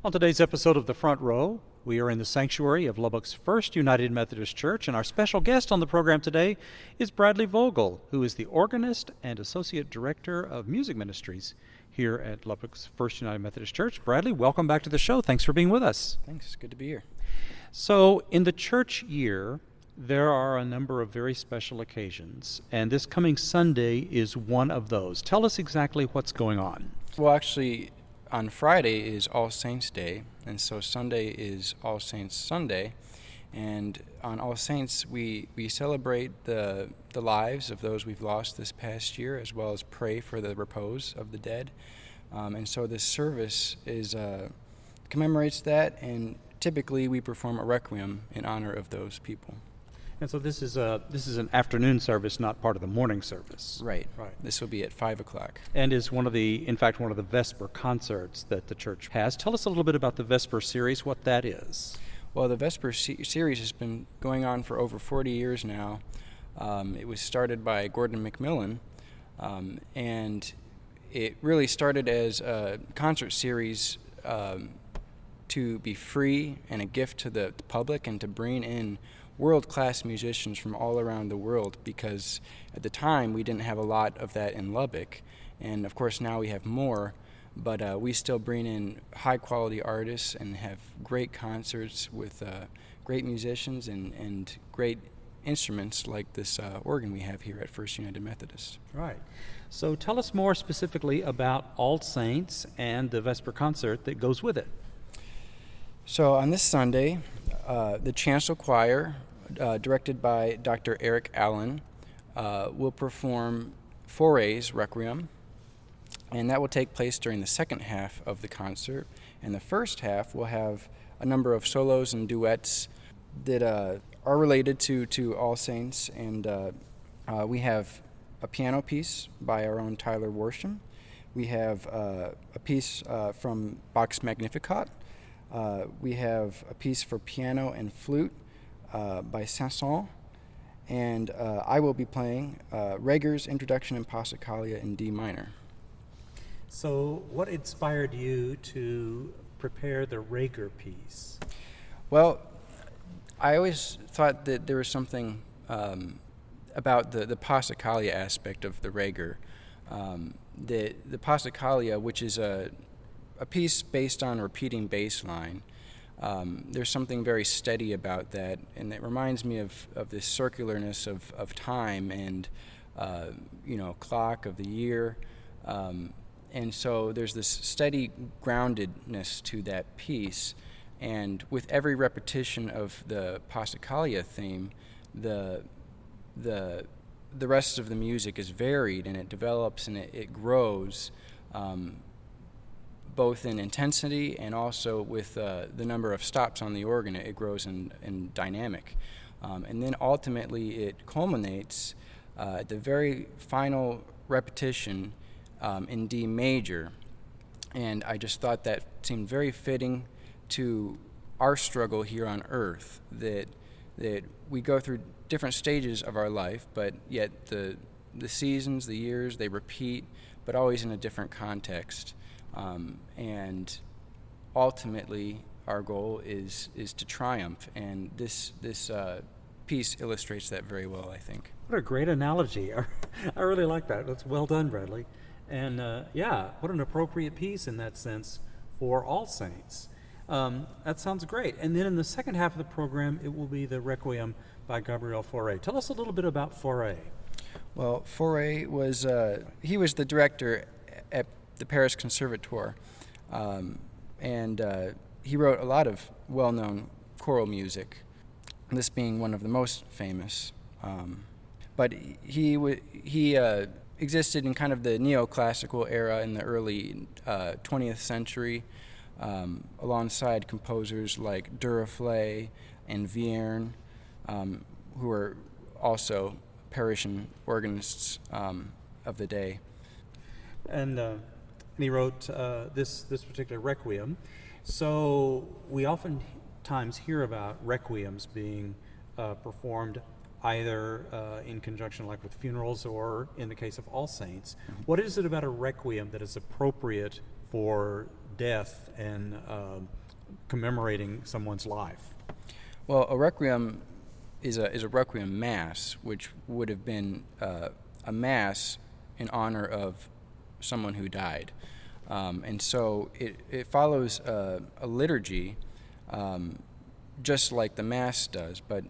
On today's episode of The Front Row, we are in the sanctuary of Lubbock's First United Methodist Church, and our special guest on the program today is Bradley Vogel, who is the organist and Associate Director of Music Ministries here at Lubbock's First United Methodist Church. Bradley, welcome back to the show. Thanks for being with us. Thanks. Good to be here. So, in the church year, there are a number of very special occasions, and this coming Sunday is one of those. Tell us exactly what's going on. Well, actually, on Friday is All Saints' Day, and so Sunday is All Saints' Sunday. And on All Saints, we celebrate the lives of those we've lost this past year, as well as pray for the repose of the dead. And so this service commemorates that, and typically we perform a Requiem in honor of those people. And so this is an afternoon service, not part of the morning service. Right. This will be at 5 o'clock. And is one of the Vesper concerts that the church has. Tell us a little bit about the Vesper series, what that is. Well, the Vesper series has been going on for over 40 years now. It was started by Gordon McMillan, and it really started as a concert series to be free and a gift to the public and to bring in world-class musicians from all around the world, because at the time we didn't have a lot of that in Lubbock, and of course now we have more, but we still bring in high-quality artists and have great concerts with great musicians and great instruments like this organ we have here at First United Methodist. Right. So tell us more specifically about All Saints and the Vesper concert that goes with it. So on this Sunday, the Chancel Choir, directed by Dr. Eric Allen, will perform Faure's Requiem, and that will take place during the second half of the concert. And the first half will have a number of solos and duets that are related to All Saints, and we have a piano piece by our own Tyler Worsham. We have a piece from Bach's Magnificat. We have a piece for piano and flute by Saint-Saëns, and I will be playing Reger's Introduction in Passacaglia in D minor. So what inspired you to prepare the Reger piece? Well, I always thought that there was something about the Passacaglia aspect of the Reger. The Passacaglia, which is a piece based on a repeating bass line, there's something very steady about that, and it reminds me of this circularness of time and clock of the year, and so there's this steady groundedness to that piece, and with every repetition of the Passacaglia theme, the rest of the music is varied, and it develops and it grows, both in intensity and also with the number of stops on the organ. It grows in dynamic. And then ultimately it culminates at the very final repetition in D major. And I just thought that seemed very fitting to our struggle here on earth, that we go through different stages of our life, but yet the seasons, the years, they repeat, but always in a different context. And ultimately, our goal is to triumph, and this piece illustrates that very well, I think. What a great analogy. I really like that. That's well done, Bradley. And what an appropriate piece in that sense for All Saints. That sounds great. And then in the second half of the program, it will be the Requiem by Gabriel Faure. Tell us a little bit about Faure. Well, Faure was the director at the Paris Conservatoire, and he wrote a lot of well-known choral music, this being one of the most famous. But he existed in kind of the neoclassical era in the early 20th century, alongside composers like Duruflé and Vierne, who were also Parisian organists of the day. And he wrote this particular Requiem. So we oftentimes hear about Requiems being performed either in conjunction like with funerals or in the case of All Saints. Mm-hmm. What is it about a Requiem that is appropriate for death and commemorating someone's life? Well, a requiem is a requiem mass, which would have been a mass in honor of someone who died. And so it follows a liturgy just like the Mass does, but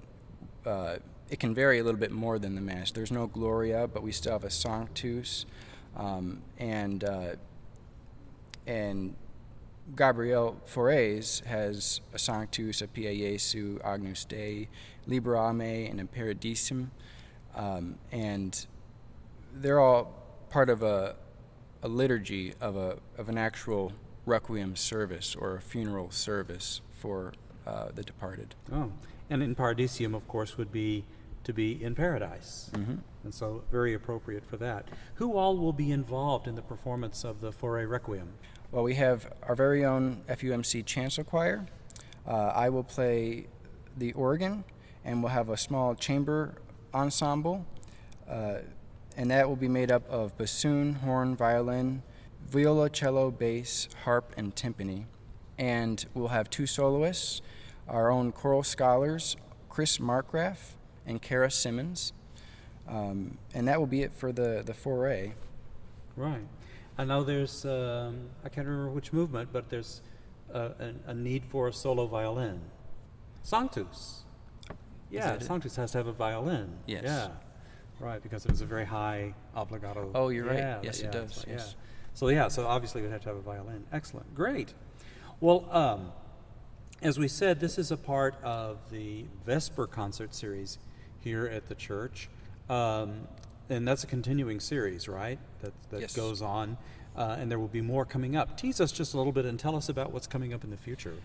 it can vary a little bit more than the Mass. There's no Gloria, but we still have a Sanctus, and Gabriel Faure's has a Sanctus, a Pia Jesu, Agnus Dei, Libera Me, and Imperadissime, and they're all part of a liturgy of an actual requiem service or a funeral service for the departed. Oh, and in Paradisium, of course, would be to be in paradise, and so very appropriate for that. Who all will be involved in the performance of the Faure Requiem? Well, we have our very own FUMC Chancel Choir. I will play the organ, and we'll have a small chamber ensemble, and that will be made up of bassoon, horn, violin, viola, cello, bass, harp, and timpani. And we'll have two soloists, our own choral scholars, Chris Markgraf and Kara Simmons. And that will be it for the Faure. Right. I know there's, I can't remember which movement, but there's a need for a solo violin. Sanctus. Yeah, Sanctus has to have a violin. Yes. Yeah. Right, because it was a very high obligato. Oh, you're right. Yes, it does. So, yes. So obviously we'd have to have a violin. Excellent. Great. Well, as we said, this is a part of the Vesper concert series here at the church. And that's a continuing series, right? That Yes. goes on. And there will be more coming up. Tease us just a little bit and tell us about what's coming up in the future.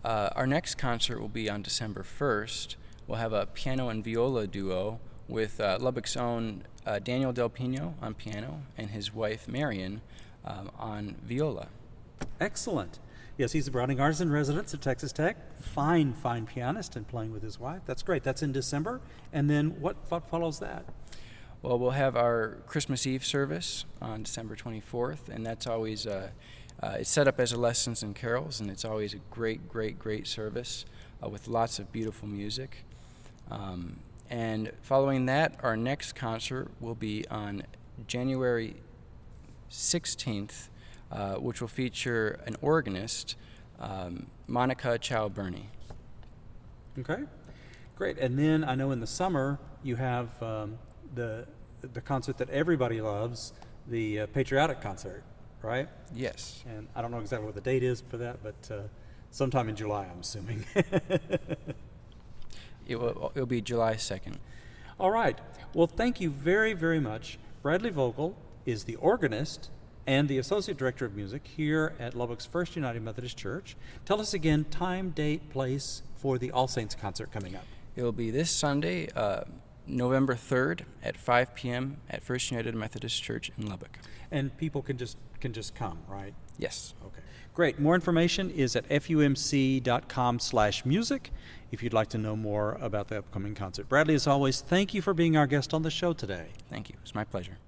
Our next concert will be on December 1st. We'll have a piano and viola duo with Lubbock's own Daniel Del Pino on piano and his wife Marion on viola. Excellent. Yes, he's a Browning Artisan resident at Texas Tech. Fine pianist and playing with his wife. That's great. That's in December. And then what follows that? Well, we'll have our Christmas Eve service on December 24th, and that's always it's set up as a Lessons and Carols, and it's always a great service with lots of beautiful music. And following that, our next concert will be on January 16th, which will feature an organist, Monica Ciao-Berni. Okay, great. And then I know in the summer you have the concert that everybody loves, the patriotic concert, right? Yes. And I don't know exactly what the date is for that, but sometime in July, I'm assuming. It'll be July 2nd. All right. Well, thank you very much. Bradley Vogel is the organist and the Associate Director of Music here at Lubbock's First United Methodist Church. Tell us again time, date, place for the All Saints concert coming up. It'll be this Sunday, November 3rd at 5 p.m. at First United Methodist Church in Lubbock. And people can just come, right? Yes. Okay. Great. More information is at fumc.com/music if you'd like to know more about the upcoming concert. Bradley, as always, thank you for being our guest on the show today. Thank you. It's my pleasure.